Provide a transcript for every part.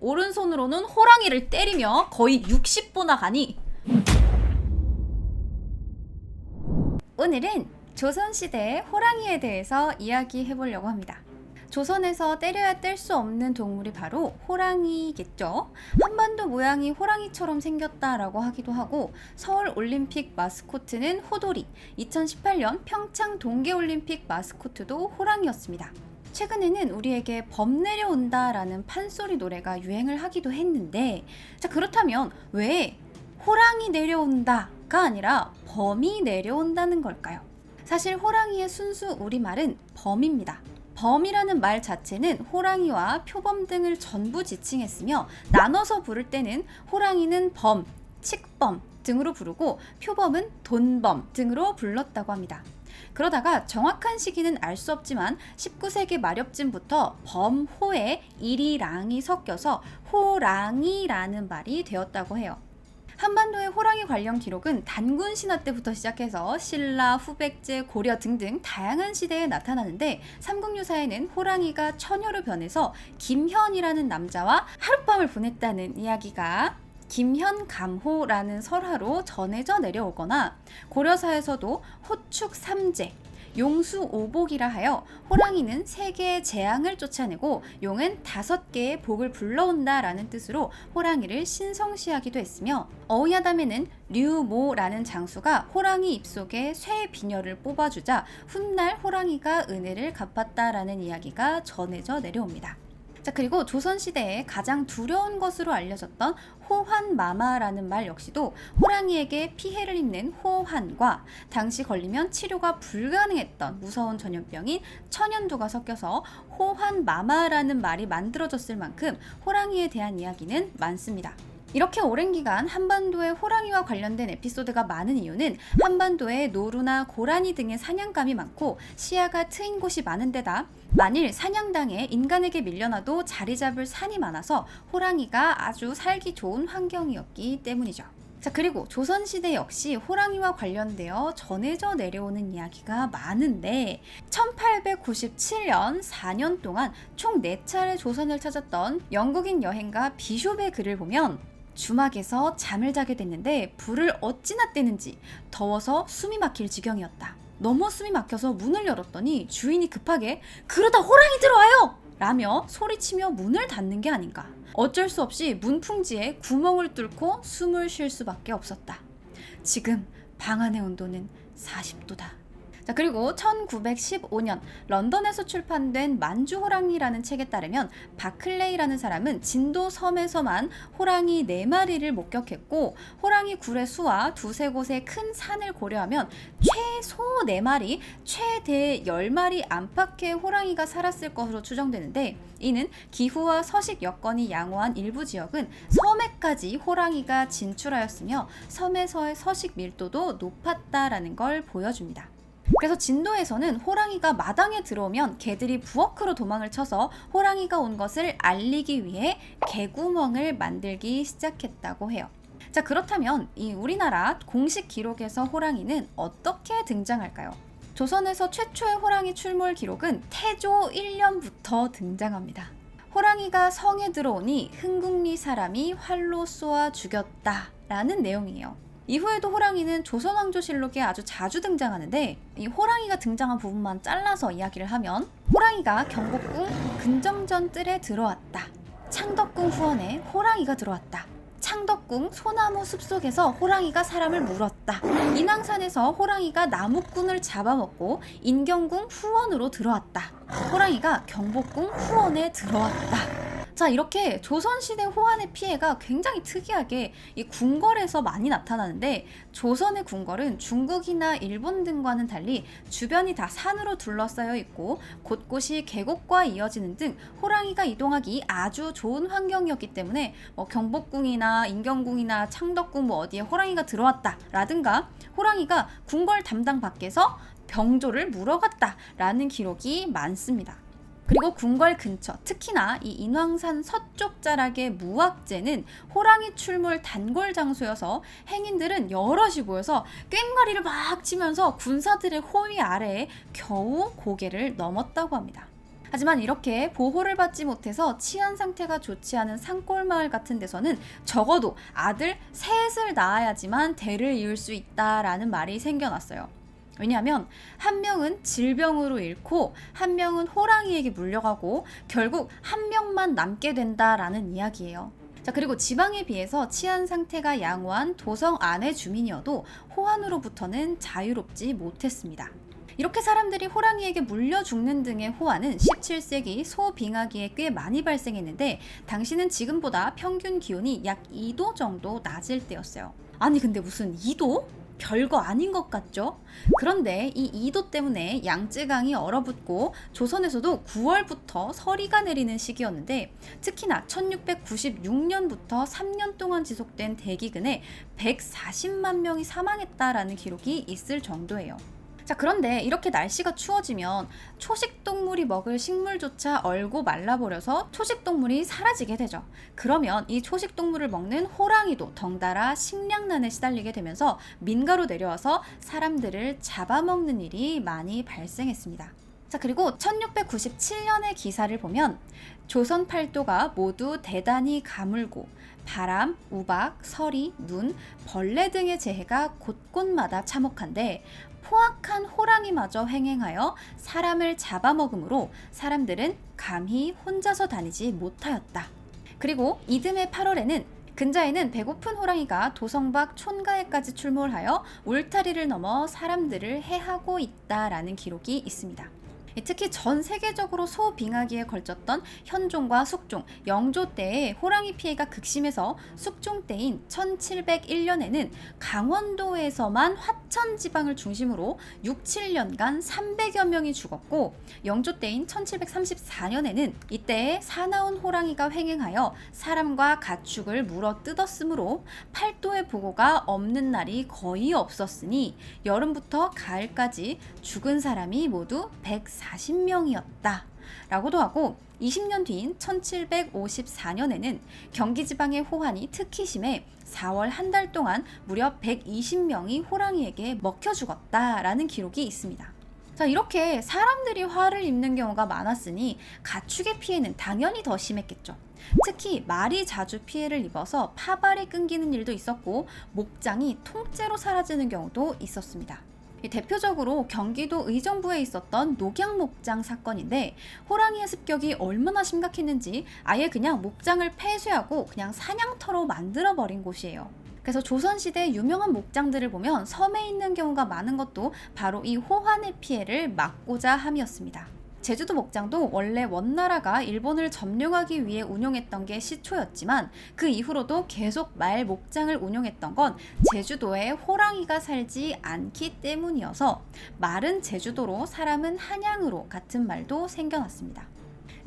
오른손으로는 호랑이를 때리며 거의 60보나 가니 오늘은 조선시대의 호랑이에 대해서 이야기해보려고 합니다. 조선에서 때려야 뗄 수 없는 동물이 바로 호랑이겠죠. 한반도 모양이 호랑이처럼 생겼다라고 하기도 하고, 서울올림픽 마스코트는 호돌이, 2018년 평창 동계올림픽 마스코트도 호랑이였습니다. 최근에는 우리에게 범 내려온다 라는 판소리 노래가 유행을 하기도 했는데, 자, 그렇다면 왜 호랑이 내려온다가 아니라 범이 내려온다는 걸까요? 사실 호랑이의 순수 우리말은 범입니다. 범이라는 말 자체는 호랑이와 표범 등을 전부 지칭했으며, 나눠서 부를 때는 호랑이는 범, 칙범 등으로 부르고 표범은 돈범 등으로 불렀다고 합니다. 그러다가 정확한 시기는 알 수 없지만 19세기 말엽쯤부터 범호에 이리랑이 섞여서 호랑이라는 말이 되었다고 해요. 한반도의 호랑이 관련 기록은 단군 신화 때부터 시작해서 신라, 후백제, 고려 등등 다양한 시대에 나타나는데, 삼국유사에는 호랑이가 처녀로 변해서 김현이라는 남자와 하룻밤을 보냈다는 이야기가 김현감호라는 설화로 전해져 내려오거나, 고려사에서도 호축삼재, 용수오복이라 하여 호랑이는 3개의 재앙을 쫓아내고 용은 5개의 복을 불러온다 라는 뜻으로 호랑이를 신성시하기도 했으며, 어휘야담에는 류모라는 장수가 호랑이 입속에 쇠 비녀를 뽑아주자 훗날 호랑이가 은혜를 갚았다라는 이야기가 전해져 내려옵니다. 자, 그리고 조선시대에 가장 두려운 것으로 알려졌던 호환마마라는 말 역시도 호랑이에게 피해를 입는 호환과 당시 걸리면 치료가 불가능했던 무서운 전염병인 천연두가 섞여서 호환마마라는 말이 만들어졌을 만큼 호랑이에 대한 이야기는 많습니다. 이렇게 오랜 기간 한반도에 호랑이와 관련된 에피소드가 많은 이유는 한반도에 노루나 고라니 등의 사냥감이 많고 시야가 트인 곳이 많은 데다 만일 사냥당해 인간에게 밀려나도 자리 잡을 산이 많아서 호랑이가 아주 살기 좋은 환경이었기 때문이죠. 자, 그리고 조선시대 역시 호랑이와 관련되어 전해져 내려오는 이야기가 많은데, 1897년 4년 동안 총 4차례 조선을 찾았던 영국인 여행가 비숍의 글을 보면 주막에서 잠을 자게 됐는데 불을 어찌나 떼는지 더워서 숨이 막힐 지경이었다. 너무 숨이 막혀서 문을 열었더니 주인이 급하게 "그러다 호랑이 들어와요!" 라며 소리치며 문을 닫는 게 아닌가. 어쩔 수 없이 문풍지에 구멍을 뚫고 숨을 쉴 수밖에 없었다. 지금 방 안의 온도는 40도다. 자, 그리고 1915년 런던에서 출판된 만주호랑이라는 책에 따르면 바클레이라는 사람은 진도 섬에서만 호랑이 4마리를 목격했고, 호랑이 굴의 수와 두세 곳의 큰 산을 고려하면 최소 4마리, 최대 10마리 안팎의 호랑이가 살았을 것으로 추정되는데, 이는 기후와 서식 여건이 양호한 일부 지역은 섬에까지 호랑이가 진출하였으며 섬에서의 서식 밀도도 높았다라는 걸 보여줍니다. 그래서 진도에서는 호랑이가 마당에 들어오면 개들이 부엌으로 도망을 쳐서 호랑이가 온 것을 알리기 위해 개구멍을 만들기 시작했다고 해요. 자, 그렇다면 이 우리나라 공식 기록에서 호랑이는 어떻게 등장할까요? 조선에서 최초의 호랑이 출몰 기록은 태조 1년부터 등장합니다. 호랑이가 성에 들어오니 흥국리 사람이 활로 쏘아 죽였다 라는 내용이에요. 이후에도 호랑이는 조선왕조실록에 아주 자주 등장하는데, 이 호랑이가 등장한 부분만 잘라서 이야기를 하면, 호랑이가 경복궁 근정전 뜰에 들어왔다. 창덕궁 후원에 호랑이가 들어왔다. 창덕궁 소나무 숲속에서 호랑이가 사람을 물었다. 인왕산에서 호랑이가 나무꾼을 잡아먹고 인경궁 후원으로 들어왔다. 호랑이가 경복궁 후원에 들어왔다. 자, 이렇게 조선시대 호환의 피해가 굉장히 특이하게 이 궁궐에서 많이 나타나는데, 조선의 궁궐은 중국이나 일본 등과는 달리 주변이 다 산으로 둘러싸여 있고 곳곳이 계곡과 이어지는 등 호랑이가 이동하기 아주 좋은 환경이었기 때문에 경복궁이나 인경궁이나 창덕궁 어디에 호랑이가 들어왔다 라든가 호랑이가 궁궐 담당 밖에서 병조를 물어갔다 라는 기록이 많습니다. 그리고 궁궐 근처, 특히나 이 인왕산 서쪽 자락의 무악재는 호랑이 출몰 단골 장소여서 행인들은 여럿이 모여서 꽹과리를 막 치면서 군사들의 호위 아래에 겨우 고개를 넘었다고 합니다. 하지만 이렇게 보호를 받지 못해서 치안 상태가 좋지 않은 산골마을 같은 데서는 적어도 아들 셋을 낳아야지만 대를 이을 수 있다라는 말이 생겨났어요. 왜냐하면 한 명은 질병으로 잃고 한 명은 호랑이에게 물려가고 결국 한 명만 남게 된다라는 이야기예요. 자, 그리고 지방에 비해서 치안 상태가 양호한 도성 안의 주민이어도 호환으로부터는 자유롭지 못했습니다. 이렇게 사람들이 호랑이에게 물려 죽는 등의 호환은 17세기 소빙하기에 꽤 많이 발생했는데 당시는 지금보다 평균 기온이 약 2도 정도 낮을 때였어요. 아니 근데 무슨 2도? 별거 아닌 것 같죠? 그런데 이 2도 때문에 양쯔강이 얼어붙고 조선에서도 9월부터 서리가 내리는 시기였는데 특히나 1696년부터 3년 동안 지속된 대기근에 140만 명이 사망했다라는 기록이 있을 정도예요. 자, 그런데 이렇게 날씨가 추워지면 초식동물이 먹을 식물조차 얼고 말라버려서 초식동물이 사라지게 되죠. 그러면 이 초식동물을 먹는 호랑이도 덩달아 식량난에 시달리게 되면서 민가로 내려와서 사람들을 잡아먹는 일이 많이 발생했습니다. 자, 그리고 1697년의 기사를 보면 조선 팔도가 모두 대단히 가물고 바람, 우박, 서리, 눈, 벌레 등의 재해가 곳곳마다 참혹한데 포악한 호랑이마저 횡행하여 사람을 잡아먹으므로 사람들은 감히 혼자서 다니지 못하였다. 그리고 이듬해 8월에는 근자에는 배고픈 호랑이가 도성 밖 촌가에까지 출몰하여 울타리를 넘어 사람들을 해하고 있다라는 기록이 있습니다. 특히 전 세계적으로 소빙하기에 걸쳤던 현종과 숙종, 영조 때의 호랑이 피해가 극심해서 숙종 때인 1701년에는 강원도에서만 화천 지방을 중심으로 6, 7년간 300여 명이 죽었고 영조 때인 1734년에는 이때에 사나운 호랑이가 횡행하여 사람과 가축을 물어 뜯었으므로 팔도의 보고가 없는 날이 거의 없었으니 여름부터 가을까지 죽은 사람이 모두 140명이었다 라고도 하고 20년 뒤인 1754년에는 경기지방의 호환이 특히 심해 4월 한 달 동안 무려 120명이 호랑이에게 먹혀 죽었다라는 기록이 있습니다. 자, 이렇게 사람들이 화를 입는 경우가 많았으니 가축의 피해는 당연히 더 심했겠죠. 특히 말이 자주 피해를 입어서 파발이 끊기는 일도 있었고 목장이 통째로 사라지는 경우도 있었습니다. 대표적으로 경기도 의정부에 있었던 녹양목장 사건인데 호랑이의 습격이 얼마나 심각했는지 아예 그냥 목장을 폐쇄하고 그냥 사냥터로 만들어버린 곳이에요. 그래서 조선시대 유명한 목장들을 보면 섬에 있는 경우가 많은 것도 바로 이 호환의 피해를 막고자 함이었습니다. 제주도 목장도 원래 원나라가 일본을 점령하기 위해 운용했던 게 시초였지만 그 이후로도 계속 말 목장을 운용했던 건 제주도에 호랑이가 살지 않기 때문이어서 말은 제주도로 사람은 한양으로 같은 말도 생겨났습니다.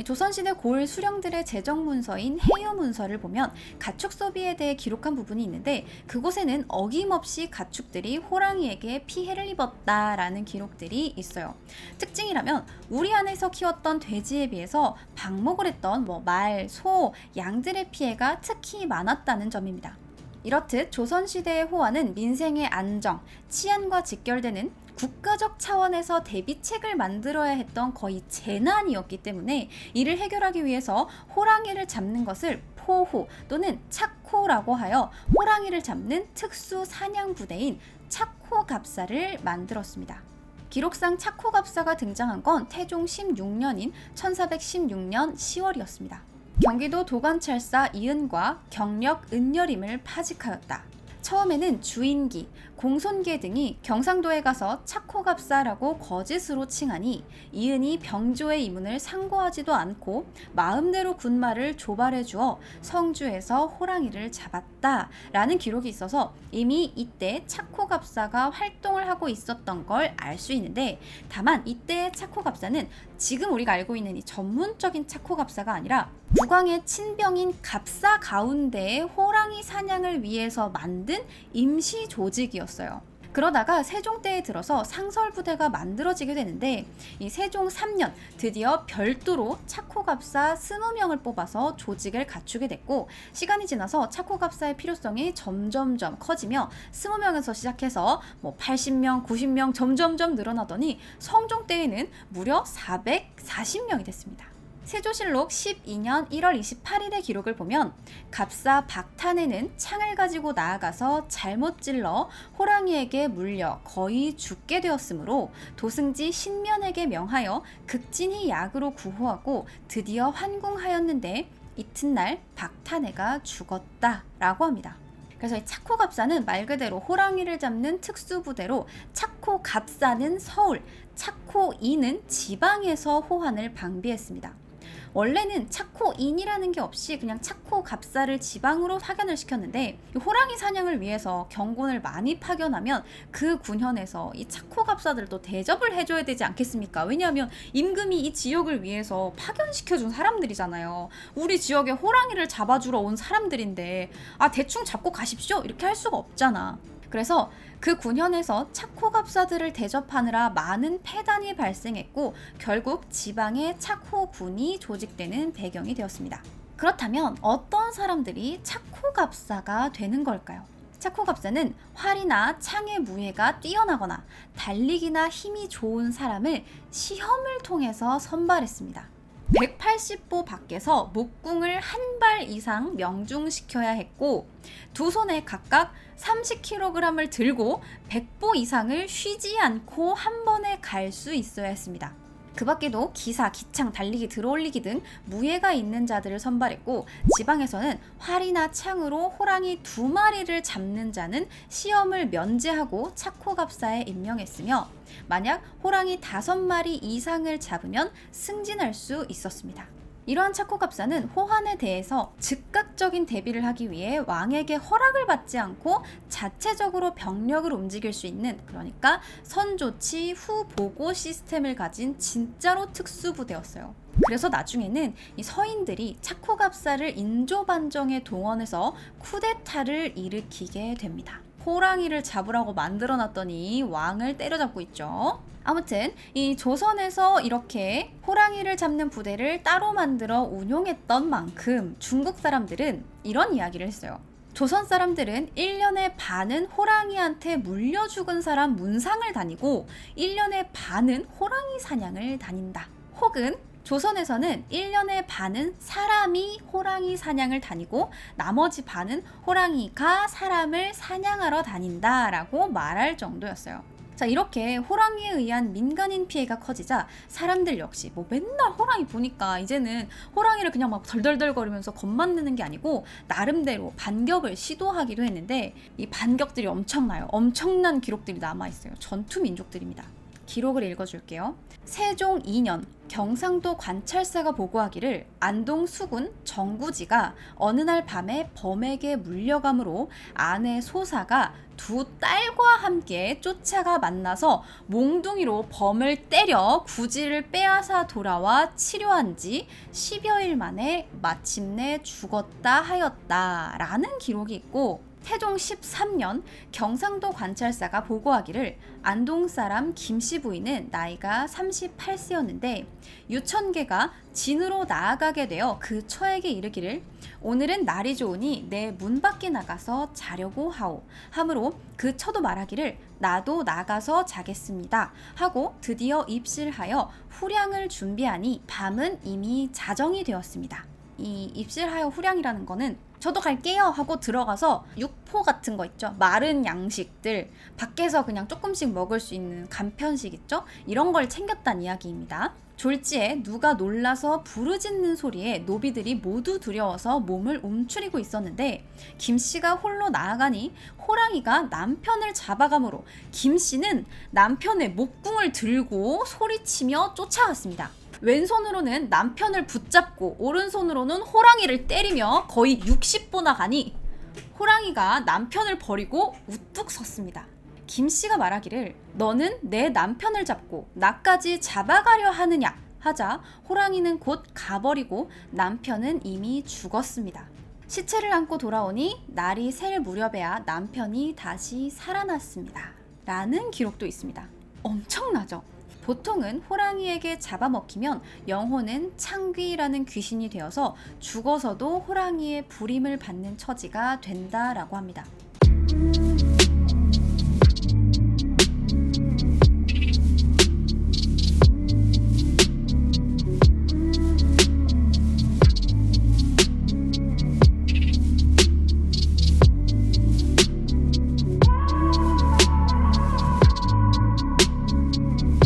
조선시대 고을 수령들의 재정 문서인 해요 문서를 보면 가축 소비에 대해 기록한 부분이 있는데 그곳에는 어김없이 가축들이 호랑이에게 피해를 입었다라는 기록들이 있어요. 특징이라면 우리 안에서 키웠던 돼지에 비해서 방목을 했던 말, 소, 양들의 피해가 특히 많았다는 점입니다. 이렇듯 조선시대의 호환은 민생의 안정, 치안과 직결되는 국가적 차원에서 대비책을 만들어야 했던 거의 재난이었기 때문에 이를 해결하기 위해서 호랑이를 잡는 것을 포호 또는 착호라고 하여 호랑이를 잡는 특수 사냥 부대인 착호갑사를 만들었습니다. 기록상 착호갑사가 등장한 건 태종 16년인 1416년 10월이었습니다. 경기도 도관찰사 이은과 경력 은여림을 파직하였다. 처음에는 주인기, 공손계 등이 경상도에 가서 착호갑사라고 거짓으로 칭하니 이은이 병조의 이문을 상고하지도 않고 마음대로 군마를 조발해 주어 성주에서 호랑이를 잡았다라는 기록이 있어서 이미 이때 착호갑사가 활동을 하고 있었던 걸 알 수 있는데 다만 이때의 착호갑사는 지금 우리가 알고 있는 이 전문적인 착호갑사가 아니라 국왕의 친병인 갑사 가운데에 호랑이 사냥을 위해서 만든 임시 조직이었어요. 그러다가 세종 때에 들어서 상설부대가 만들어지게 되는데 이 세종 3년 드디어 별도로 착호갑사 20명을 뽑아서 조직을 갖추게 됐고, 시간이 지나서 착호갑사의 필요성이 점점점 커지며 20명에서 시작해서 80명, 90명 점점점 늘어나더니 성종 때에는 무려 440명이 됐습니다. 세조실록 12년 1월 28일의 기록을 보면 갑사 박탄에는 창을 가지고 나아가서 잘못 찔러 호랑이에게 물려 거의 죽게 되었으므로 도승지 신면에게 명하여 극진히 약으로 구호하고 드디어 환궁하였는데 이튿날 박탄해가 죽었다라고 합니다. 그래서 이 착호갑사는 말 그대로 호랑이를 잡는 특수부대로 착호갑사는 서울, 착호인은 지방에서 호환을 방비했습니다. 원래는 착호인이라는 게 없이 그냥 착호갑사를 지방으로 파견을 시켰는데, 호랑이 사냥을 위해서 경군을 많이 파견하면 그 군현에서 이 착호갑사들도 대접을 해줘야 되지 않겠습니까? 왜냐하면 임금이 이 지역을 위해서 파견시켜준 사람들이잖아요. 우리 지역에 호랑이를 잡아주러 온 사람들인데 대충 잡고 가십시오 이렇게 할 수가 없잖아. 그래서 그 군현에서 착호갑사들을 대접하느라 많은 폐단이 발생했고 결국 지방의 착호군이 조직되는 배경이 되었습니다. 그렇다면 어떤 사람들이 착호갑사가 되는 걸까요? 착호갑사는 활이나 창의 무예가 뛰어나거나 달리기나 힘이 좋은 사람을 시험을 통해서 선발했습니다. 180보 밖에서 목궁을 한 발 이상 명중시켜야 했고, 두 손에 각각 30kg을 들고 100보 이상을 쉬지 않고 한 번에 갈 수 있어야 했습니다. 그 밖에도 기사, 기창, 달리기, 들어올리기 등 무예가 있는 자들을 선발했고, 지방에서는 활이나 창으로 호랑이 2마리를 잡는 자는 시험을 면제하고 착호갑사에 임명했으며, 만약 호랑이 5마리 이상을 잡으면 승진할 수 있었습니다. 이러한 착호갑사는 호환에 대해서 즉각적인 대비를 하기 위해 왕에게 허락을 받지 않고 자체적으로 병력을 움직일 수 있는, 그러니까 선조치 후보고 시스템을 가진 진짜로 특수부대였어요. 그래서 나중에는 이 서인들이 착호갑사를 인조반정에 동원해서 쿠데타를 일으키게 됩니다. 호랑이를 잡으라고 만들어놨더니 왕을 때려잡고 있죠. 아무튼 이 조선에서 이렇게 호랑이를 잡는 부대를 따로 만들어 운용했던 만큼 중국 사람들은 이런 이야기를 했어요. 조선 사람들은 1년의 반은 호랑이한테 물려 죽은 사람 문상을 다니고 1년의 반은 호랑이 사냥을 다닌다. 혹은 조선에서는 1년의 반은 사람이 호랑이 사냥을 다니고 나머지 반은 호랑이가 사람을 사냥하러 다닌다라고 말할 정도였어요. 자, 이렇게 호랑이에 의한 민간인 피해가 커지자 사람들 역시 맨날 호랑이 보니까 이제는 호랑이를 그냥 막 덜덜덜거리면서 겁만 내는 게 아니고 나름대로 반격을 시도하기도 했는데, 이 반격들이 엄청나요. 엄청난 기록들이 남아있어요. 전투 민족들입니다. 기록을 읽어줄게요. 세종 2년 경상도 관찰사가 보고하기를 안동 수군 정구지가 어느 날 밤에 범에게 물려감으로 아내 소사가 두 딸과 함께 쫓아가 만나서 몽둥이로 범을 때려 구지를 빼앗아 돌아와 치료한 지 10여일 만에 마침내 죽었다 하였다라는 기록이 있고, 태종 13년 경상도 관찰사가 보고하기를 안동 사람 김씨 부인은 나이가 38세였는데 유천계가 진으로 나아가게 되어 그 처에게 이르기를 오늘은 날이 좋으니 내 문 밖에 나가서 자려고 하오 하므로 그 처도 말하기를 나도 나가서 자겠습니다 하고 드디어 입실하여 후량을 준비하니 밤은 이미 자정이 되었습니다. 이 입실하여 후량이라는 거는 저도 갈게요 하고 들어가서 육포 같은 거 있죠. 마른 양식들, 밖에서 그냥 조금씩 먹을 수 있는 간편식 있죠. 이런 걸 챙겼다는 이야기입니다. 졸지에 누가 놀라서 부르짖는 소리에 노비들이 모두 두려워서 몸을 움츠리고 있었는데 김씨가 홀로 나아가니 호랑이가 남편을 잡아가므로 김씨는 남편의 목궁을 들고 소리치며 쫓아갔습니다. 왼손으로는 남편을 붙잡고 오른손으로는 호랑이를 때리며 거의 60보나 가니 호랑이가 남편을 버리고 우뚝 섰습니다. 김씨가 말하기를 너는 내 남편을 잡고 나까지 잡아가려 하느냐 하자 호랑이는 곧 가버리고 남편은 이미 죽었습니다. 시체를 안고 돌아오니 날이 셀 무렵에야 남편이 다시 살아났습니다. 라는 기록도 있습니다. 엄청나죠? 보통은 호랑이에게 잡아먹히면 영혼은 창귀라는 귀신이 되어서 죽어서도 호랑이의 부림을 받는 처지가 된다라고 합니다.